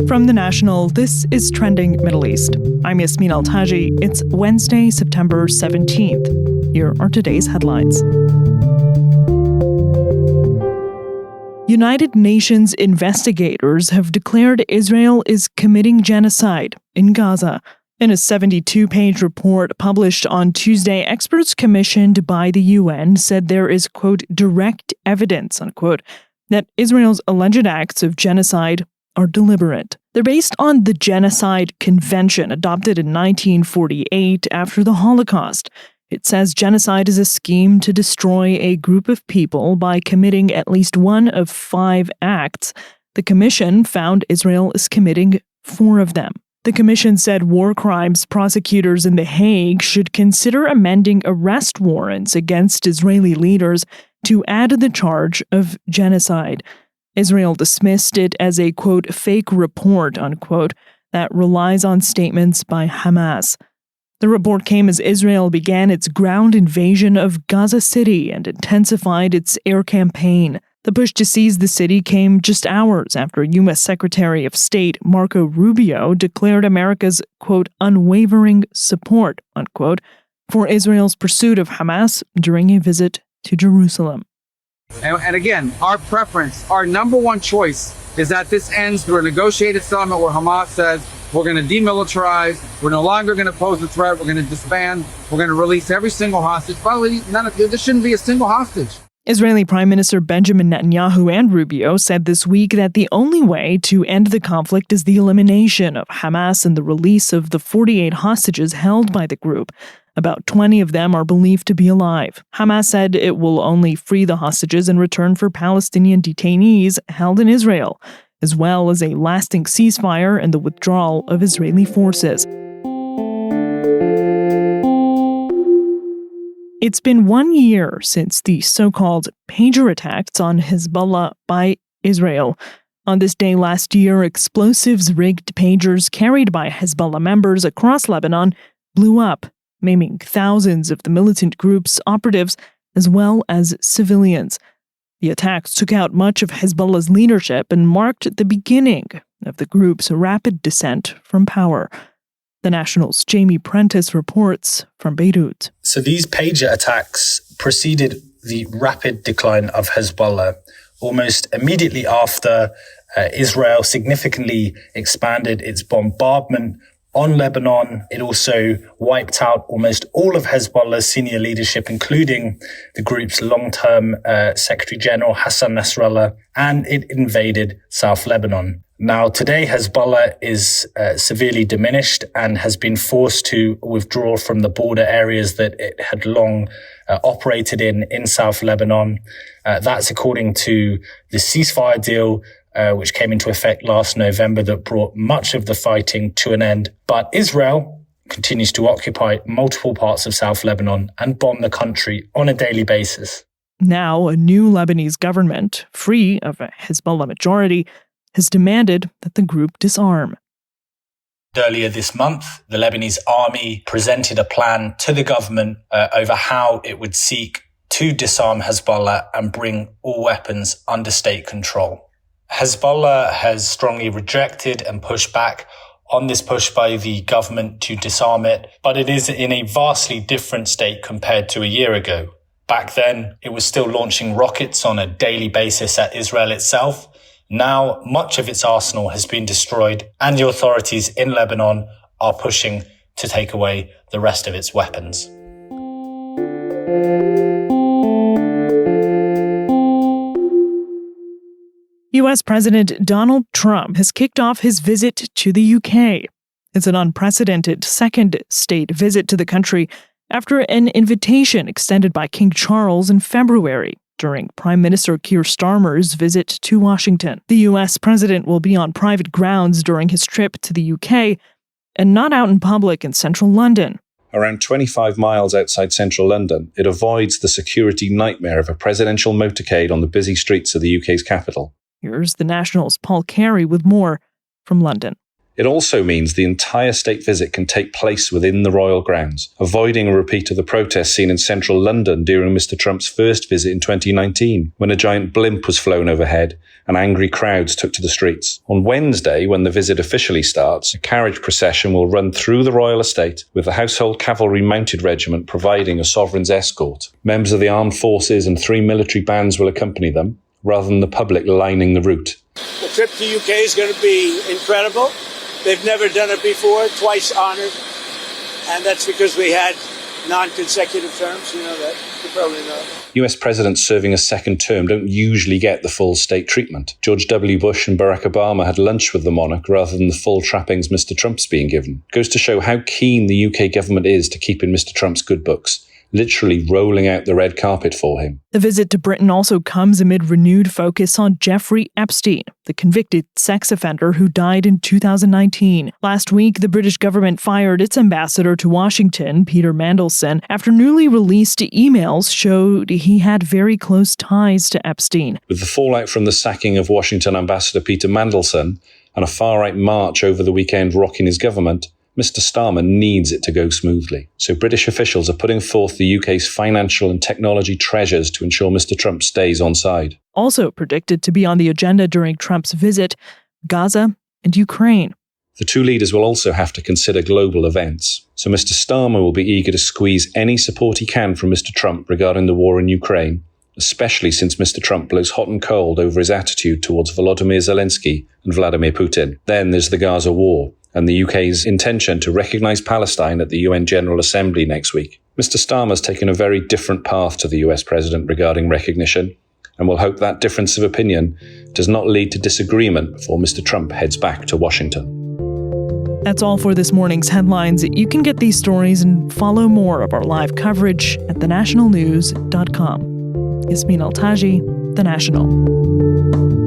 From The National, this is Trending Middle East. I'm Yasmin Al-Taji. It's Wednesday, September 17th. Here are today's headlines. United Nations investigators have declared Israel is committing genocide in Gaza. In a 72-page report published on Tuesday, experts commissioned by the UN said there is, quote, direct evidence, unquote, that Israel's alleged acts of genocide are deliberate. They're based on the Genocide Convention adopted in 1948 after the Holocaust. It says genocide is a scheme to destroy a group of people by committing at least one of 5 acts. The commission found Israel is committing 4 of them. The commission said war crimes prosecutors in The Hague should consider amending arrest warrants against Israeli leaders to add the charge of genocide. Israel dismissed it as a, quote, fake report, unquote, that relies on statements by Hamas. The report came as Israel began its ground invasion of Gaza City and intensified its air campaign. The push to seize the city came just hours after U.S. Secretary of State Marco Rubio declared America's, quote, unwavering support, unquote, for Israel's pursuit of Hamas during a visit to Jerusalem. And again, our preference, our number one choice is that this ends through a negotiated settlement where Hamas says, we're going to demilitarize, we're no longer going to pose a threat, we're going to disband, we're going to release every single hostage. By the way, there shouldn't be a single hostage. Israeli Prime Minister Benjamin Netanyahu and Rubio said this week that the only way to end the conflict is the elimination of Hamas and the release of the 48 hostages held by the group. About 20 of them are believed to be alive. Hamas said it will only free the hostages in return for Palestinian detainees held in Israel, as well as a lasting ceasefire and the withdrawal of Israeli forces. It's been 1 year since the so-called pager attacks on Hezbollah by Israel. On this day last year, explosives-rigged pagers carried by Hezbollah members across Lebanon blew up, maiming thousands of the militant group's operatives as well as civilians. The attacks took out much of Hezbollah's leadership and marked the beginning of the group's rapid descent from power. The National's Jamie Prentis reports from Beirut. So these pager attacks preceded the rapid decline of Hezbollah. Almost immediately after, Israel significantly expanded its bombardment on Lebanon. It also wiped out almost all of Hezbollah's senior leadership, including the group's long-term Secretary General Hassan Nasrallah, and it invaded South Lebanon. Now, today, Hezbollah is severely diminished and has been forced to withdraw from the border areas that it had long operated in South Lebanon. That's according to the ceasefire deal, which came into effect last November, that brought much of the fighting to an end. But Israel continues to occupy multiple parts of South Lebanon and bomb the country on a daily basis. Now, a new Lebanese government, free of a Hezbollah majority, has demanded that the group disarm. Earlier this month, the Lebanese army presented a plan to the government over how it would seek to disarm Hezbollah and bring all weapons under state control. Hezbollah has strongly rejected and pushed back on this push by the government to disarm it, but it is in a vastly different state compared to a year ago. Back then, it was still launching rockets on a daily basis at Israel itself. Now, much of its arsenal has been destroyed, and the authorities in Lebanon are pushing to take away the rest of its weapons. U.S. President Donald Trump has kicked off his visit to the UK. It's an unprecedented second state visit to the country after an invitation extended by King Charles in February during Prime Minister Keir Starmer's visit to Washington. The U.S. president will be on private grounds during his trip to the UK and not out in public in central London. Around 25 miles outside central London, it avoids the security nightmare of a presidential motorcade on the busy streets of the UK's capital. Here's The National's Carey with more from London. It also means the entire state visit can take place within the royal grounds, avoiding a repeat of the protests seen in central London during Mr. Trump's first visit in 2019, when a giant blimp was flown overhead and angry crowds took to the streets. On Wednesday, when the visit officially starts, a carriage procession will run through the royal estate, with the Household Cavalry Mounted Regiment providing a sovereign's escort. Members of the armed forces and 3 military bands will accompany them, rather than the public lining the route. The trip to UK is going to be incredible. They've never done it before, twice honored. And that's because we had non-consecutive terms, you know that. You probably know. US presidents serving a second term don't usually get the full state treatment. George W. Bush and Barack Obama had lunch with the monarch rather than the full trappings Mr. Trump's being given. It goes to show how keen the UK government is to keep in Mr. Trump's good books, literally rolling out the red carpet for him. The visit to Britain also comes amid renewed focus on Jeffrey Epstein, the convicted sex offender who died in 2019. Last week, the British government fired its ambassador to Washington, Peter Mandelson, after newly released emails showed he had very close ties to Epstein. With the fallout from the sacking of Washington ambassador Peter Mandelson and a far-right march over the weekend rocking his government, Mr. Starmer needs it to go smoothly. So British officials are putting forth the UK's financial and technology treasures to ensure Mr. Trump stays on side. Also predicted to be on the agenda during Trump's visit, Gaza and Ukraine. The two leaders will also have to consider global events. So Mr. Starmer will be eager to squeeze any support he can from Mr. Trump regarding the war in Ukraine, especially since Mr. Trump blows hot and cold over his attitude towards Volodymyr Zelensky and Vladimir Putin. Then there's the Gaza war, and the UK's intention to recognise Palestine at the UN General Assembly next week. Mr. Starmer's taken a very different path to the US president regarding recognition, and we'll hope that difference of opinion does not lead to disagreement before Mr. Trump heads back to Washington. That's all for this morning's headlines. You can get these stories and follow more of our live coverage at thenationalnews.com. Yasmin Altaji, The National.